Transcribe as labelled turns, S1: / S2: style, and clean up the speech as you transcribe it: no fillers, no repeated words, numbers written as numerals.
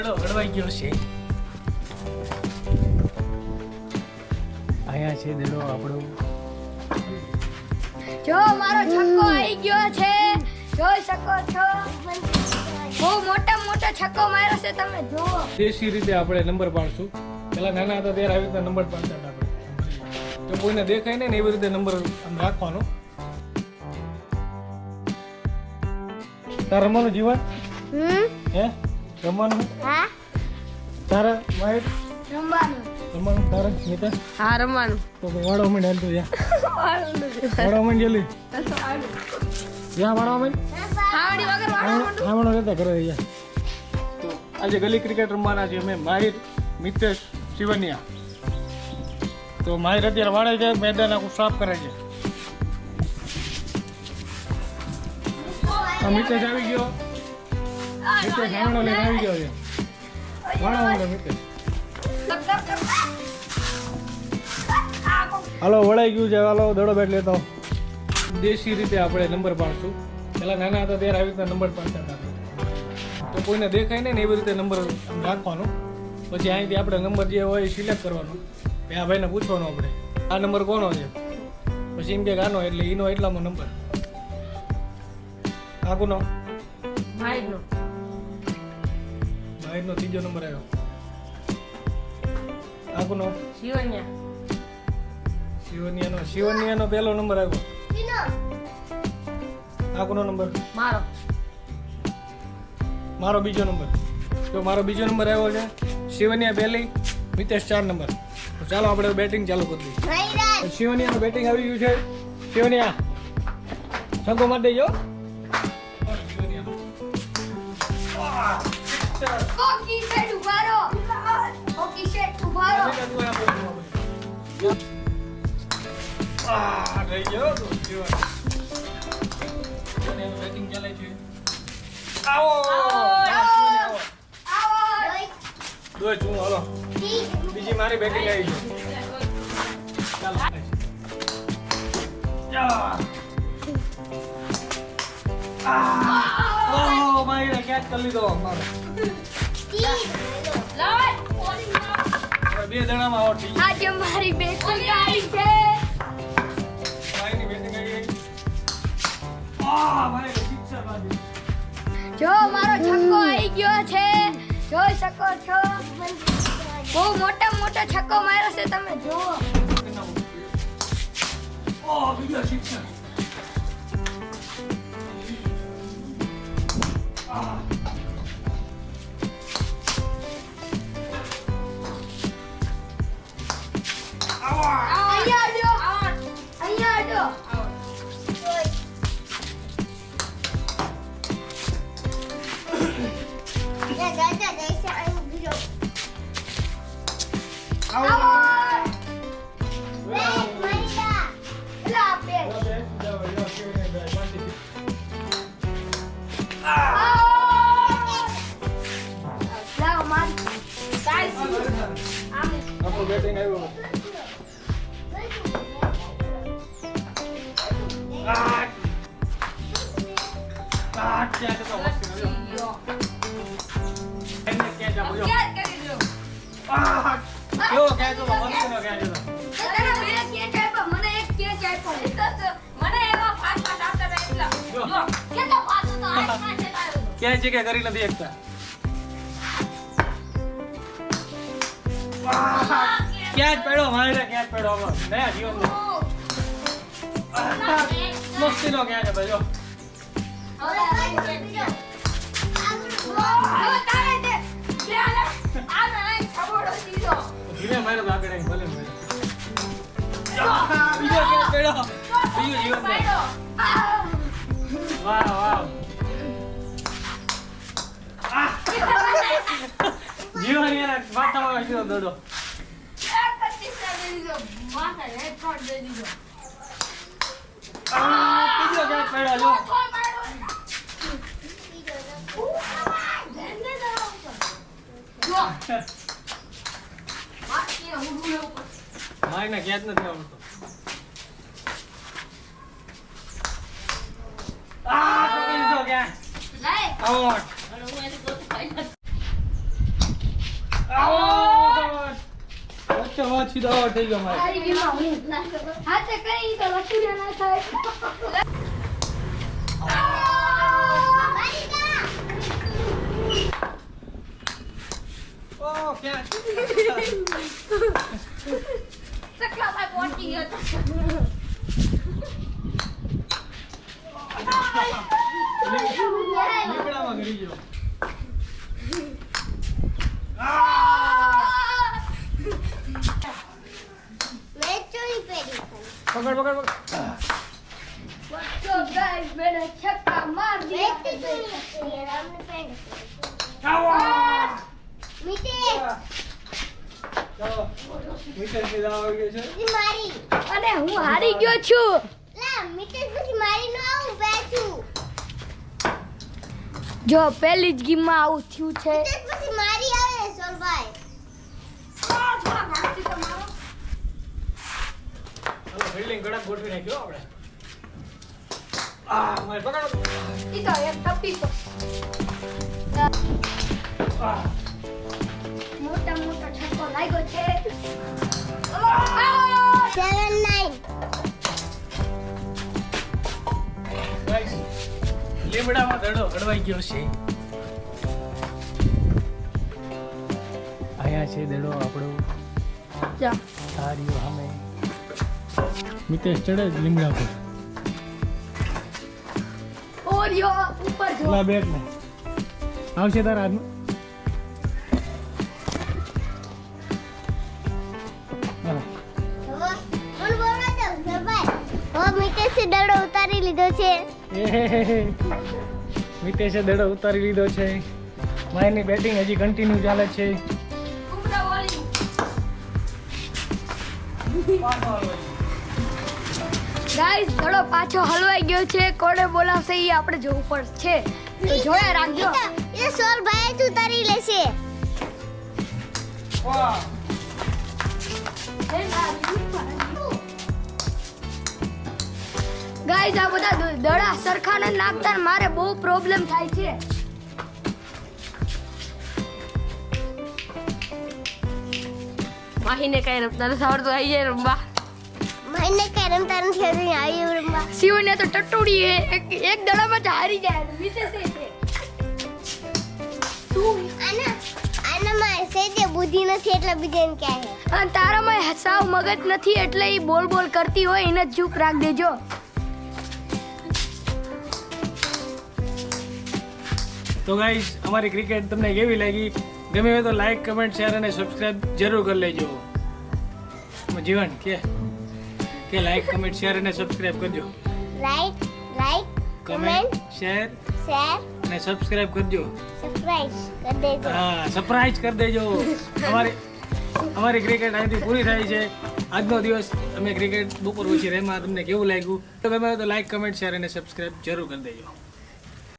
S1: હળવાઈ ગયો છે. અહીંયા છે દેડો આપણો.
S2: જો મારો છક્કો આવી ગયો છે, જોઈ શકો છો. બહુ મોટો છક્કો માર્યો છે, તમે જુઓ.
S1: દેશી રીતે આપણે નંબર પાડશું. પેલા નાના હતા ત્યારે આવી રીતના નંબર પાડતા હતા આપણે. તો કોઈને દેખાય ને એવી રીતે નંબર આમ રાખવાનો. તાર રમવાનું જીવન હે રમવાનું
S2: હા
S1: તારા માહિત
S2: રમવાનું
S1: તારા મિત્ર
S3: હા રમવાનું
S1: તો વાળો મંડ હાલતું યા વાળો મંડ જલ્દી યા વાળો મંડ
S3: હાવડી વગર
S1: હાવણો રહેતા કરે યા. તો આજે ગલી ક્રિકેટ રમવાના છે અમે માહિર મિતેશ શિવનિયા. તો માહિર અત્યારે વાળે છે, મેદાન આખું સાફ કરે છે. મિતેશ આવી ગયો, મિતેશ હાવણો લઈને આવી ગયો છે. વાળો મંડ મિતેશ. હાલો વળાઈ ગયું છે, હાલો દડો બેટ લેતો. દેશી રીતે આપણે નંબર પાડશું. પેલા નાના હતા ત્યારે આવી રીતના નંબર પાડતા હતા. તો કોઈને દેખાય ને એવી રીતે નંબર રાખવાનો. પછી અહીંથી આપણે નંબર જે હોય એ સિલેક્ટ કરવાનો. આ ભાઈને પૂછવાનું આપણે આ નંબર કોનો છે, પછી એમ કે આનો એટલે એનો એટલામાં નંબર આગુનો
S3: માઈનો
S1: ભાઈનો ત્રીજો નંબર આવ્યો. આગુનો શિવનિયાનો પહેલો નંબર આવ્યો. આગુનો નંબર મારો બીજો નંબર. તો મારો બીજો નંબર આવ્યો છે. શિવનિયા પહેલી, મિતેશ 4 નંબર. તો ચાલો આપણે બેટિંગ ચાલુ કરી દઈએ. શિવનિયાનું બેટિંગ આવી ગયું છે. શિવનિયા છગ્ગો મારી દેજો.
S2: કોકી સેટ ઉભારો, કોકી સેટ ઉભારો.
S1: રહી ગયો તો શિવનિયાનું બેટિંગ ચાલે છે. આવો દોય છું હાલો. બીજી મારી બેટિંગ આવી છે. ચાલો ઓહ મારી કેચ કરી લીધો મારો. બે જણામાં આઉટ થઈ
S2: આજે મારી બેટિંગ આવી છે.
S1: મારી બેટિંગ આવી ગઈ. આહ મારી સિક્સર વાગી.
S2: જો મારો છક્કો આવી ગયો છે, જોઈ શકો છો. બહુ મોટો છક્કો માર્યો છે, તમે જુઓ.
S1: ઓહ બીજો સિક્સર.
S2: અહીંયા આડો.
S1: આપણું બેટિંગ આવ્યું. ક્યાં જગ્યા કરી નથી એકતા. ક્યાં જ પડ્યો મારે, ક્યાં જ પડ્યો નયા જીવનમાં મસ્તી નો ક્યાં છે ભાઈ. ધીમે મારે આગળ આવી ભલે બીજો ક્યાં પડ્યો, બીજું જીવનમાં. વાહ વાહ જીવન યાર વાતાવરણ કીધો દડો. બીજો ક્યાં પડ્યો જો. મારીને ક્યાં જ નથી આવડતો. ક્યાં આઉટ. વચ્ચે વાત સીધો આઉટ થઈ ગયો મારે.
S2: તારી ગેમમાં હું હાથે કઈ તો લખુડા ના થાય.
S1: ઓ ક્યાં
S2: સકલા ભાઈ પહોંચી ગયો તો.
S1: લીમડામાં ગળી ગયો. પકડ પકડ પકડ.
S2: તો ગાઈસ મેને છક્કા માર દિયા.
S1: ચાલો મીટર થી દાવ આવી ગયો છે.
S2: અને હું હારી ગયો છું. જો પહેલી જ ગેમમાં આવું થયું છે.
S1: ચાલો બિલ્ડિંગ ગળા ગોઠવી નાખ્યો આપણે. મારે પકડો.
S2: ઈ તો એક ટપી તો મોટા મોટા છક્કો લાગ્યો છે.
S1: ગાઈસ લીમડામાં દડો ગળવાઈ ગયો છે. આયા છે દડો આપણો.
S2: જા
S1: તારીઓ સામે મિતેશ ચડે જ લીમડા પર.
S2: ઓરિયો ઉપર જો.
S1: પેલા બેગ ને આવશે તારા હાથમાં. હાલો.
S4: દડો ઉતારી લીધો છે.
S1: મિતેશે દડો ઉતારી લીધો છે. માયની બેટિંગ હજી કન્ટિન્યુ ચાલે છે.
S2: ઉમરા વાળી. ગાઈસ થોડો પાછો હલવાઈ ગયો છે. કોણે બોલાવશે એ આપણે જોવું પડશે. તો જોયા રાખજો.
S4: એ સોલ ભાઈ જ ઉતારી લેશે.
S1: વાહ.
S2: ગાઈસ આ બધા દડા સરખા ન નાખતા ને મારે બહુ પ્રોબ્લેમ થાય છે.
S3: માહીને કઈ રમતા નથી આવડતું, આવી જાય રમવા.
S4: મને કઈ રમતા નથી આવડતું, આવી રમવા.
S2: શિવને તો ટટોડી એક દડામાં જ હારી જાય. વિશેષ એ છે.
S4: આનામાં સેજે બુદ્ધિ નથી એટલે બીજાને ક્યાં હે.
S2: અને તારામાં સાવ મગજ નથી એટલે એ બોલ બોલ કરતી હોય એને જ ચૂપ રાખ દેજો.
S1: તો ગાઈસ અમારી ક્રિકેટ તમને કેવી લાગી? ગમે હોય તો લાઈક કમેન્ટ શેર અને સબસ્ક્રાઇબ જરૂર કરી લેજો. જીવન કે લાઈક કમેન્ટ શેર અને સબસ્ક્રાઇબ કરજો.
S4: લાઈક
S1: કમેન્ટ શેર
S4: શેર
S1: અને સબસ્ક્રાઇબ કરજો.
S4: સબસ્ક્રાઇબ કરી દેજો.
S1: હા સરપ્રાઈઝ કરી દેજો. અમારી ક્રિકેટ અહીંથી પૂરી થાય છે. આજનો દિવસ અમે ક્રિકેટ બપોર પછી રમ્યા. તમને કેવું લાગ્યું? તો ગમે હોય તો લાઈક કમેન્ટ શેર અને સબસ્ક્રાઇબ જરૂર કરી દેજો.